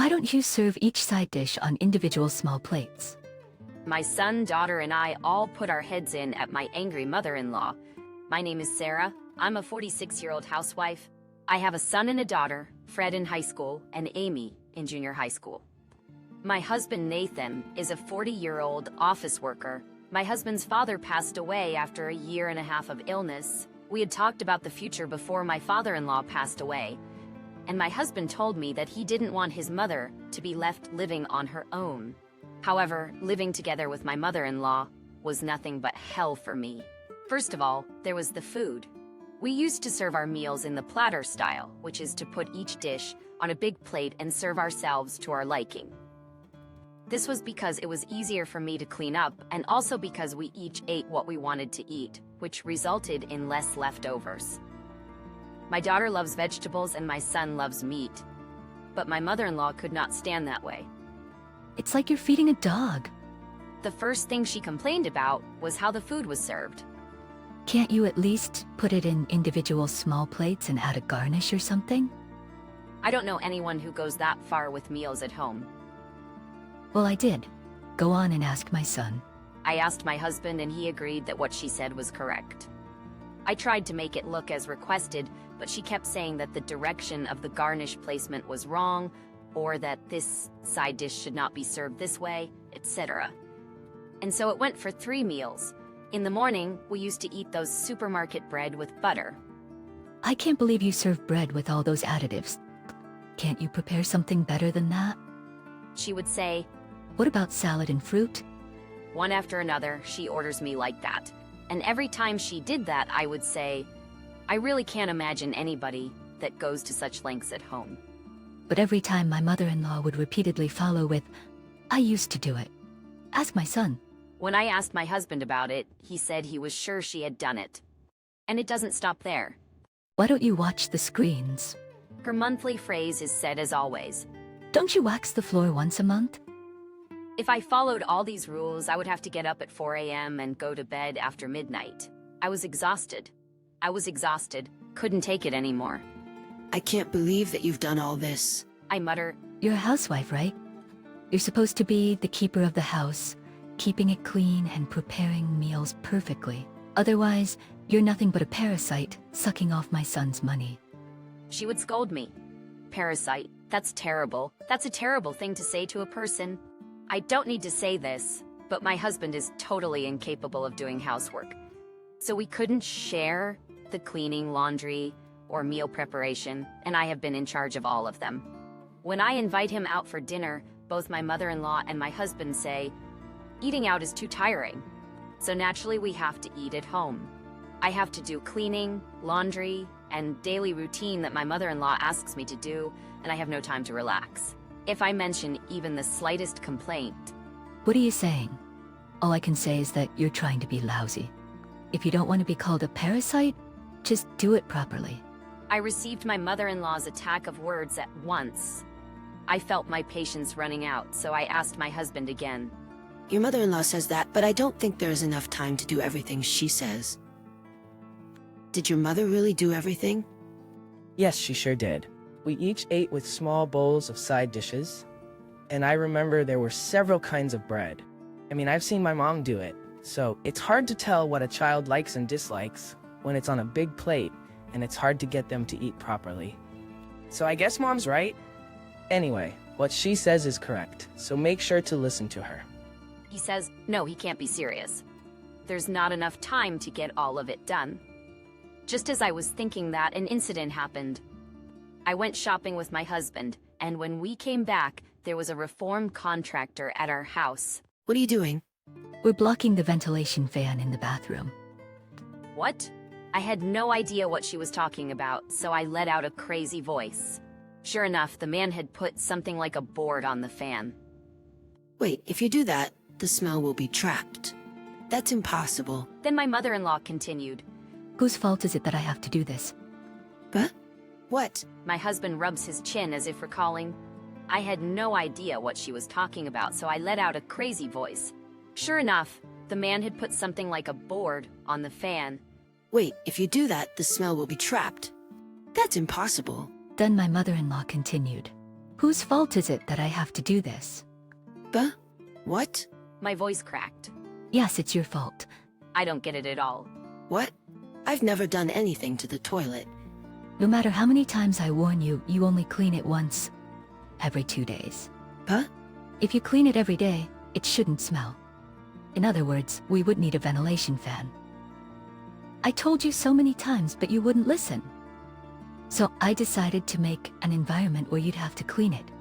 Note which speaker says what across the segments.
Speaker 1: Why don't you serve each side dish on individual small plates?
Speaker 2: My son, daughter, and I all put our heads in at my angry mother-in-law. My name is Sarah. I'm a 46-year-old housewife. I have a son and a daughter, Fred in high school and Amy in junior high school. My husband, Nathan, is a 40-year-old office worker. My husband's father passed away after a year and a half of illness. We had talked about the future before my father-in-law passed away, and my husband told me that he didn't want his mother to be left living on her own. However, living together with my mother-in-law was nothing but hell for me. First of all, there was the food. We used to serve our meals in the platter style, which is to put each dish on a big plate and serve ourselves to our liking. This was because it was easier for me to clean up, and also because we each ate what we wanted to eat, which resulted in less leftovers. My daughter loves vegetables and my son loves meat, but my mother-in-law could not stand that way.
Speaker 1: It's like you're feeding a dog.
Speaker 2: The first thing she complained about was how the food was served.
Speaker 1: Can't you at least put it in individual small plates and add a garnish or something?
Speaker 2: I don't know anyone who goes that far with meals at home.
Speaker 1: Well, I did. Go on and ask my son.
Speaker 2: I asked my husband and he agreed that what she said was correct. I tried to make it look as requested, but she kept saying that the direction of the garnish placement was wrong, or that this side dish should not be served this way, etc. And so it went for 3 meals. In the morning, we used to eat those supermarket bread with butter.
Speaker 1: I can't believe you serve bread with all those additives. Can't you prepare something better than that?
Speaker 2: She would say,
Speaker 1: What about salad and fruit?
Speaker 2: one after another, she orders me like that. And every time she did that, I would say, I really can't imagine anybody that goes to such lengths at home.
Speaker 1: But every time my mother-in-law would repeatedly follow with, I used to do it. Ask my son.
Speaker 2: When I asked my husband about it, he said he was sure she had done it. And it doesn't stop there.
Speaker 1: Why don't you watch the screens?
Speaker 2: Her monthly phrase is said as always.
Speaker 1: Don't you wax the floor once a month?
Speaker 2: If I followed all these rules, I would have to get up at 4 a.m. and go to bed after midnight. I was exhausted. Couldn't take it anymore.
Speaker 3: I can't believe that you've done all this.
Speaker 2: I mutter,
Speaker 1: You're a housewife, right? You're supposed to be the keeper of the house, keeping it clean and preparing meals perfectly. Otherwise, you're nothing but a parasite, sucking off my son's money.
Speaker 2: She would scold me. Parasite, that's terrible. That's a terrible thing to say to a person. I don't need to say this, but my husband is totally incapable of doing housework. So we couldn't share the cleaning, laundry, or meal preparation, and I have been in charge of all of them. When I invite him out for dinner, both my mother-in-law and my husband say, eating out is too tiring. So naturally we have to eat at home. I have to do cleaning, laundry, and daily routine that my mother-in-law asks me to do, and I have no time to relax. If I mention even the slightest complaint.
Speaker 1: What are you saying? All I can say is that you're trying to be lousy. If you don't want to be called a parasite, just do it properly.
Speaker 2: I received my mother-in-law's attack of words at once. I felt my patience running out, so I asked my husband again.
Speaker 3: Your mother-in-law says that, but I don't think there is enough time to do everything she says. Did your mother really do everything?
Speaker 4: Yes, she sure did. We each ate with small bowls of side dishes, and I remember there were several kinds of bread. I mean, I've seen my mom do it, so it's hard to tell what a child likes and dislikes when it's on a big plate, and it's hard to get them to eat properly. So I guess mom's right. Anyway, what she says is correct, so make sure to listen to her.
Speaker 2: He says, no, he can't be serious. There's not enough time to get all of it done. Just as I was thinking that, an incident happened. I went shopping with my husband, and when we came back, there was a reformed contractor at our house.
Speaker 3: What are you doing?
Speaker 1: We're blocking the ventilation fan in the bathroom.
Speaker 2: What? I had no idea what she was talking about, so I let out a crazy voice. Sure enough, the man had put something like a board on the fan.
Speaker 3: Wait, if you do that, the smell will be trapped. That's impossible.
Speaker 2: Then my mother-in-law continued.
Speaker 1: Whose fault is it that I have to do this?
Speaker 3: But what?
Speaker 2: My husband rubs his chin as if recalling. I had no idea what she was talking about, so I let out a crazy voice. Sure enough, the man had put something like a board on the fan.
Speaker 3: Wait, if you do that, the smell will be trapped. That's impossible.
Speaker 1: Then my mother-in-law continued. Whose fault is it that I have to do this?
Speaker 3: But what?
Speaker 2: My voice cracked.
Speaker 1: Yes, it's your fault.
Speaker 2: I don't get it at all.
Speaker 3: What? I've never done anything to the toilet.
Speaker 1: No matter how many times I warn you, you only clean it once every 2 days.
Speaker 3: Huh?
Speaker 1: If you clean it every day, it shouldn't smell. In other words, we would need a ventilation fan. I told you so many times, but you wouldn't listen. So I decided to make an environment where you'd have to clean it.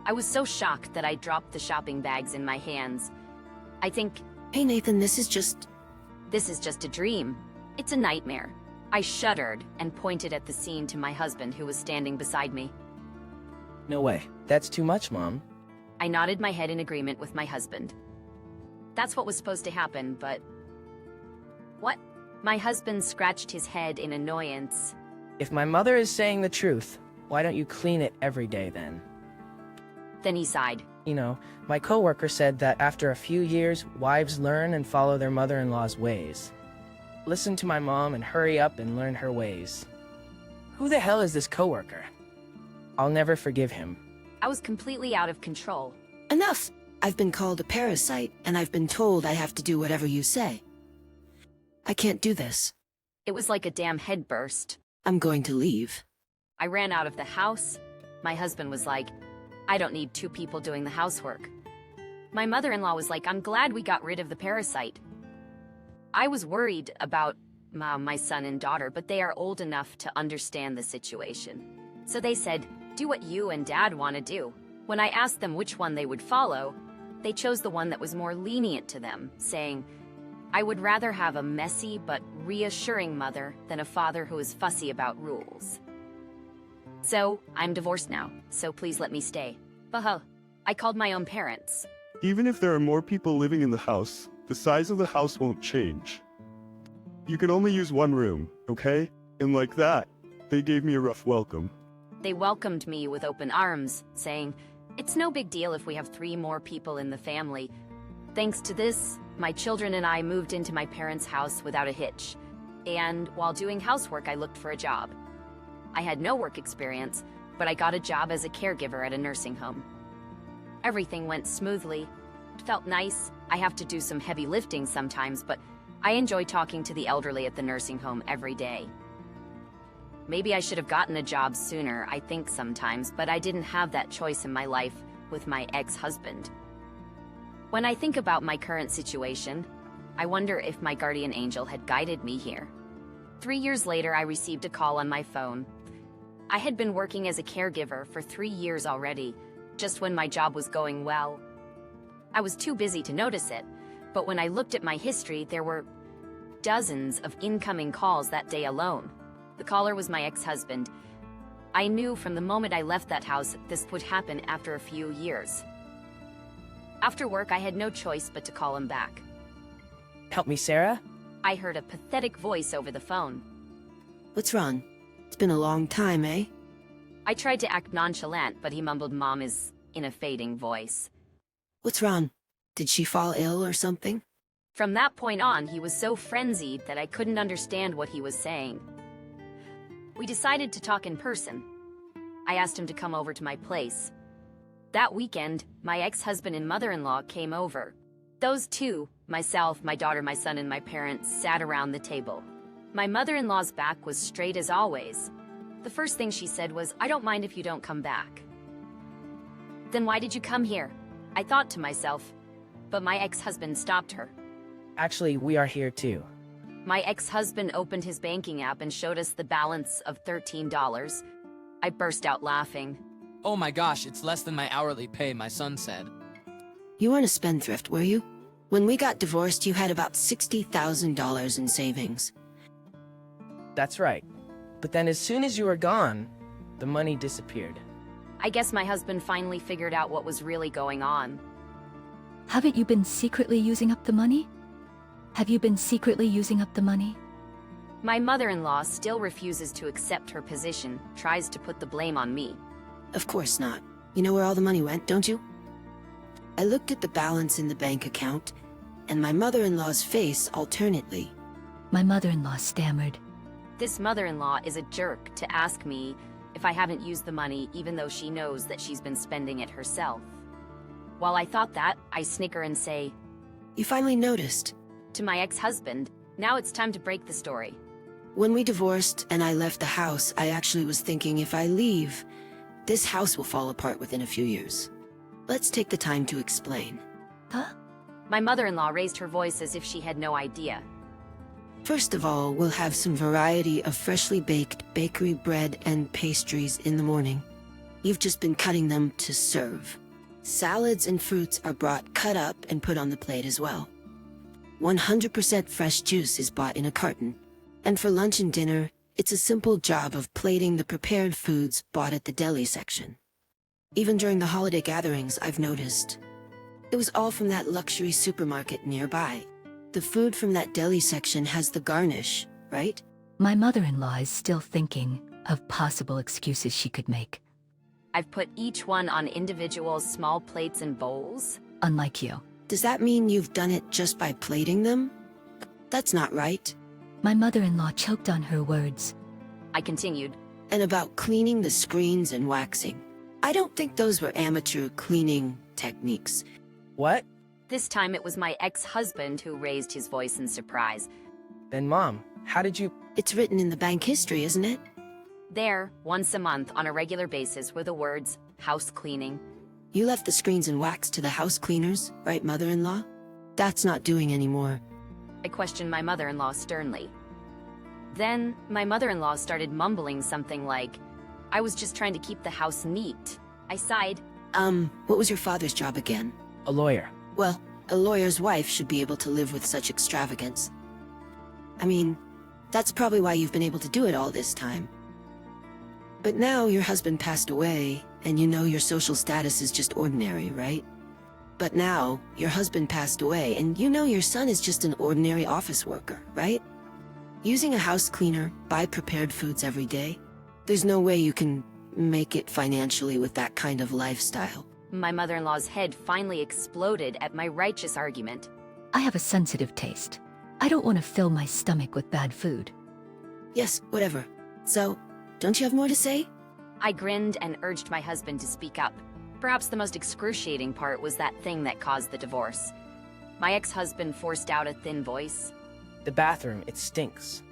Speaker 2: I was so shocked that I dropped the shopping bags in my hands. I think
Speaker 3: Hey Nathan, this is just...
Speaker 2: this is just a dream. It's a nightmare. I shuddered and pointed at the scene to my husband who was standing beside me.
Speaker 4: No way. That's too much, Mom.
Speaker 2: I nodded my head in agreement with my husband. That's what was supposed to happen, but... What? My husband scratched his head in annoyance.
Speaker 4: If my mother is saying the truth, why don't you clean it every day then?
Speaker 2: Then he sighed.
Speaker 4: You know, my coworker said that after a few years, wives learn and follow their mother-in-law's ways. Listen to my mom and hurry up and learn her ways. Who the hell is this coworker? I'll never forgive him.
Speaker 2: I was completely out of control.
Speaker 3: Enough! I've been called a parasite, and I've been told I have to do whatever you say. I can't do this.
Speaker 2: It was like a damn head burst.
Speaker 3: I'm going to leave.
Speaker 2: I ran out of the house. My husband was like, I don't need 2 people doing the housework. My mother-in-law was like, I'm glad we got rid of the parasite. I was worried about my son and daughter, but they are old enough to understand the situation. So they said, do what you and Dad want to do. When I asked them which one they would follow, they chose the one that was more lenient to them, saying, I would rather have a messy but reassuring mother than a father who is fussy about rules. So, I'm divorced now, so please let me stay. Bah, I called my own parents.
Speaker 5: Even if there are more people living in the house, the size of the house won't change. You can only use one room, okay? And like that, they gave me a rough welcome.
Speaker 2: They welcomed me with open arms, saying, it's no big deal if we have 3 more people in the family. Thanks to this, my children and I moved into my parents' house without a hitch. And while doing housework, I looked for a job. I had no work experience, but I got a job as a caregiver at a nursing home. Everything went smoothly. It felt nice. I have to do some heavy lifting sometimes, but I enjoy talking to the elderly at the nursing home every day. Maybe I should have gotten a job sooner, I think sometimes, but I didn't have that choice in my life with my ex-husband. When I think about my current situation, I wonder if my guardian angel had guided me here. 3 years later, I received a call on my phone. I had been working as a caregiver for 3 years already, just when my job was going well. I was too busy to notice it, but when I looked at my history, there were dozens of incoming calls that day alone. The caller was my ex-husband. I knew from the moment I left that house this would happen after a few years. After work, I had no choice but to call him back.
Speaker 4: Help me, Sarah?
Speaker 2: I heard a pathetic voice over the phone.
Speaker 3: What's wrong? It's been a long time, eh?
Speaker 2: I tried to act nonchalant, but he mumbled Mom is in a fading voice.
Speaker 3: What's wrong? Did she fall ill or something?
Speaker 2: From that point on, he was so frenzied that I couldn't understand what he was saying. We decided to talk in person. I asked him to come over to my place. That weekend, my ex-husband and mother-in-law came over. Those 2, myself, my daughter, my son, and my parents, sat around the table. My mother-in-law's back was straight as always. The first thing she said was, I don't mind if you don't come back. Then why did you come here? I thought to myself, but my ex-husband stopped her.
Speaker 4: Actually, we are here too.
Speaker 2: My ex-husband opened his banking app and showed us the balance of $13. I burst out laughing.
Speaker 6: Oh my gosh, it's less than my hourly pay, my son said.
Speaker 3: You weren't a spendthrift, were you? When we got divorced, you had about $60,000 in savings.
Speaker 4: That's right. But then as soon as you were gone, the money disappeared.
Speaker 2: I guess my husband finally figured out what was really going on.
Speaker 1: Haven't you been secretly using up the money? Have you been secretly using up the money?
Speaker 2: My mother-in-law still refuses to accept her position, tries to put the blame on me.
Speaker 3: Of course not. You know where all the money went, don't you? I looked at the balance in the bank account, and my mother-in-law's face alternately.
Speaker 1: My mother-in-law stammered.
Speaker 2: This mother-in-law is a jerk to ask me if I haven't used the money even though she knows that she's been spending it herself. While I thought that, I snicker and say,
Speaker 3: You finally noticed.
Speaker 2: to my ex-husband, now it's time to break the story.
Speaker 3: When we divorced and I left the house, I actually was thinking if I leave, this house will fall apart within a few years. Let's take the time to explain.
Speaker 1: Huh?
Speaker 2: My mother-in-law raised her voice as if she had no idea.
Speaker 3: First of all, we'll have some variety of freshly baked bakery bread and pastries in the morning. You've just been cutting them to serve. Salads and fruits are brought cut up and put on the plate as well. 100% fresh juice is bought in a carton. And for lunch and dinner, it's a simple job of plating the prepared foods bought at the deli section. Even during the holiday gatherings, I've noticed. It was all from that luxury supermarket nearby. The food from that deli section has the garnish, right?
Speaker 1: My mother-in-law is still thinking of possible excuses she could make.
Speaker 2: I've put each one on individual small plates and bowls.
Speaker 1: Unlike you.
Speaker 3: Does that mean you've done it just by plating them? That's not right.
Speaker 1: My mother-in-law choked on her words.
Speaker 2: I continued.
Speaker 3: And about cleaning the screens and waxing. I don't think those were amateur cleaning techniques.
Speaker 4: What?
Speaker 2: This time it was my ex-husband who raised his voice in surprise.
Speaker 4: Then Mom, how did you...
Speaker 3: It's written in the bank history, isn't it?
Speaker 2: There, once a month on a regular basis were the words, house cleaning.
Speaker 3: You left the screens and wax to the house cleaners, right, mother-in-law? That's not doing anymore.
Speaker 2: I questioned my mother-in-law sternly. Then, my mother-in-law started mumbling something like, I was just trying to keep the house neat. I sighed.
Speaker 3: What was your father's job again?
Speaker 4: A lawyer.
Speaker 3: Well, a lawyer's wife should be able to live with such extravagance. I mean, that's probably why you've been able to do it all this time. But now your husband passed away, and you know your social status is just ordinary, right? But now, your husband passed away, and you know your son is just an ordinary office worker, right? Using a house cleaner, buy prepared foods every day, there's no way you can make it financially with that kind of lifestyle.
Speaker 2: My mother-in-law's head finally exploded at my righteous argument.
Speaker 1: I have a sensitive taste. I don't want to fill my stomach with bad food.
Speaker 3: Yes, whatever. So, don't you have more to say?
Speaker 2: I grinned and urged my husband to speak up. Perhaps the most excruciating part was that thing that caused the divorce. My ex-husband forced out a thin voice.
Speaker 4: The bathroom, it stinks.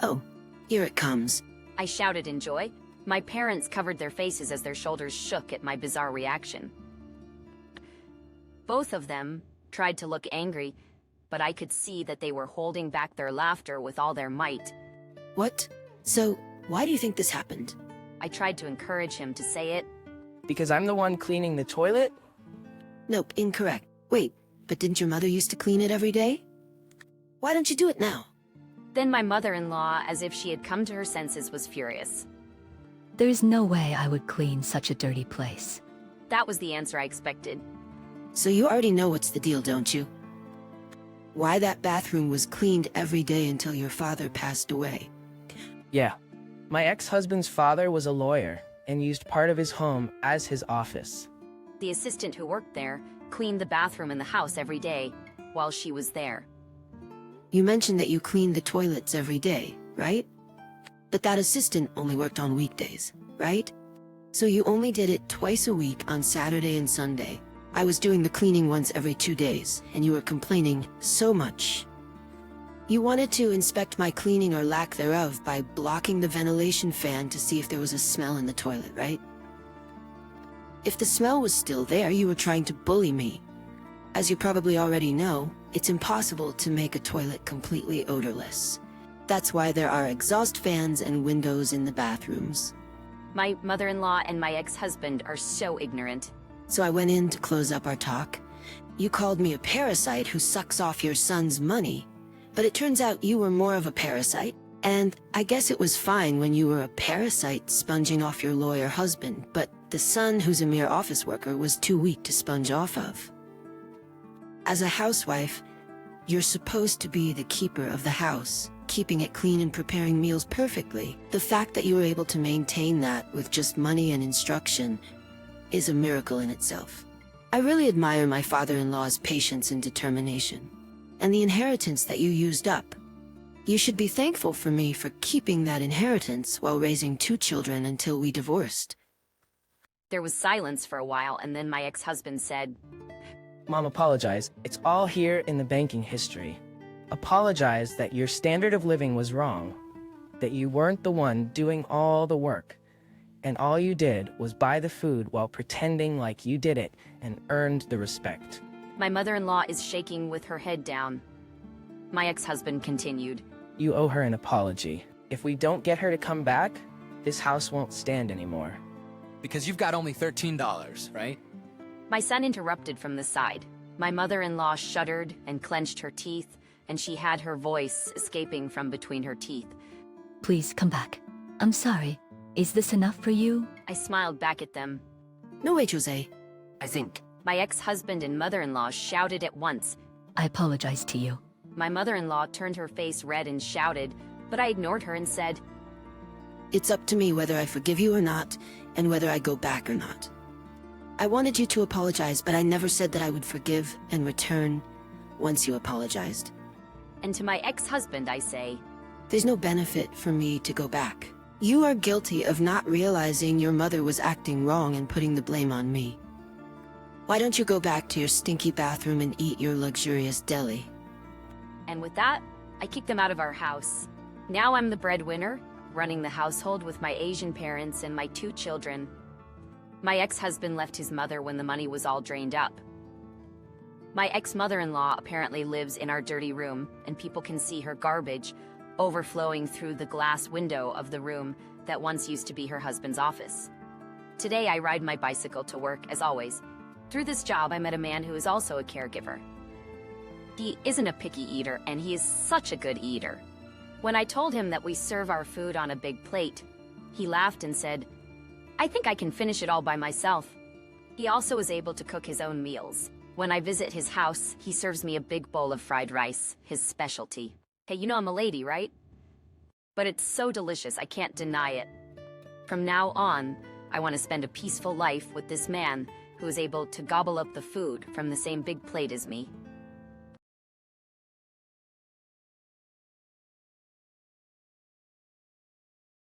Speaker 3: Oh, here it comes.
Speaker 2: I shouted in joy. My parents covered their faces as their shoulders shook at my bizarre reaction. Both of them tried to look angry, but I could see that they were holding back their laughter with all their might.
Speaker 3: What? So, why do you think this happened?
Speaker 2: I tried to encourage him to say it.
Speaker 4: Because I'm the one cleaning the toilet?
Speaker 3: Nope, incorrect. Wait, but didn't your mother used to clean it every day? Why don't you do it now?
Speaker 2: Then my mother-in-law, as if she had come to her senses, was furious.
Speaker 1: There's no way I would clean such a dirty place.
Speaker 2: That was the answer I expected.
Speaker 3: So you already know what's the deal, don't you? Why that bathroom was cleaned every day until your father passed away.
Speaker 4: Yeah. My ex-husband's father was a lawyer and used part of his home as his office.
Speaker 2: The assistant who worked there cleaned the bathroom in the house every day while she was there.
Speaker 3: You mentioned that you cleaned the toilets every day, right? But that assistant only worked on weekdays, right? So you only did it twice a week on Saturday and Sunday. I was doing the cleaning once every 2 days, and you were complaining so much. You wanted to inspect my cleaning or lack thereof by blocking the ventilation fan to see if there was a smell in the toilet, right? If the smell was still there, you were trying to bully me. As you probably already know, it's impossible to make a toilet completely odorless. That's why there are exhaust fans and windows in the bathrooms.
Speaker 2: My mother-in-law and my ex-husband are so ignorant.
Speaker 3: So I went in to close up our talk. You called me a parasite who sucks off your son's money. But it turns out you were more of a parasite. And I guess it was fine when you were a parasite sponging off your lawyer husband, but the son, who's a mere office worker, was too weak to sponge off of. As a housewife, you're supposed to be the keeper of the house, keeping it clean and preparing meals perfectly. The fact that you were able to maintain that with just money and instruction is a miracle in itself. I really admire my father-in-law's patience and determination, and the inheritance that you used up. You should be thankful for me for keeping that inheritance while raising 2 children until we divorced.
Speaker 2: There was silence for a while, and then my ex-husband said,
Speaker 4: Mom, apologize. It's all here in the banking history. Apologize that your standard of living was wrong, that you weren't the one doing all the work, and all you did was buy the food while pretending like you did it and earned the respect.
Speaker 2: My mother-in-law is shaking with her head down. My ex-husband continued,
Speaker 4: You owe her an apology. If we don't get her to come back, this house won't stand anymore.
Speaker 6: Because you've got only $13, right?
Speaker 2: My son interrupted from the side. My mother-in-law shuddered and clenched her teeth, and she had her voice escaping from between her teeth.
Speaker 1: Please come back. I'm sorry. Is this enough for you?
Speaker 2: I smiled back at them.
Speaker 3: No way, Jose. I think.
Speaker 2: My ex-husband and mother-in-law shouted at once.
Speaker 1: I apologize to you.
Speaker 2: My mother-in-law turned her face red and shouted, but I ignored her and said,
Speaker 3: It's up to me whether I forgive you or not, and whether I go back or not. I wanted you to apologize, but I never said that I would forgive and return once you apologized.
Speaker 2: and to my ex-husband I say,
Speaker 3: There's no benefit for me to go back. You are guilty of not realizing your mother was acting wrong and putting the blame on me. Why don't you go back to your stinky bathroom and eat your luxurious deli?
Speaker 2: and with that, I kicked them out of our house. Now I'm the breadwinner, running the household with my Asian parents and my 2 children. My ex-husband left his mother when the money was all drained up. My ex-mother-in-law apparently lives in our dirty room, and people can see her garbage overflowing through the glass window of the room that once used to be her husband's office. Today I ride my bicycle to work, as always. Through this job, I met a man who is also a caregiver. He isn't a picky eater, and he is such a good eater. When I told him that we serve our food on a big plate, he laughed and said, I think I can finish it all by myself. He also is able to cook his own meals. When I visit his house, he serves me a big bowl of fried rice, his specialty. Hey, you know I'm a lady, right? But it's so delicious, I can't deny it. From now on, I want to spend a peaceful life with this man who is able to gobble up the food from the same big plate as me.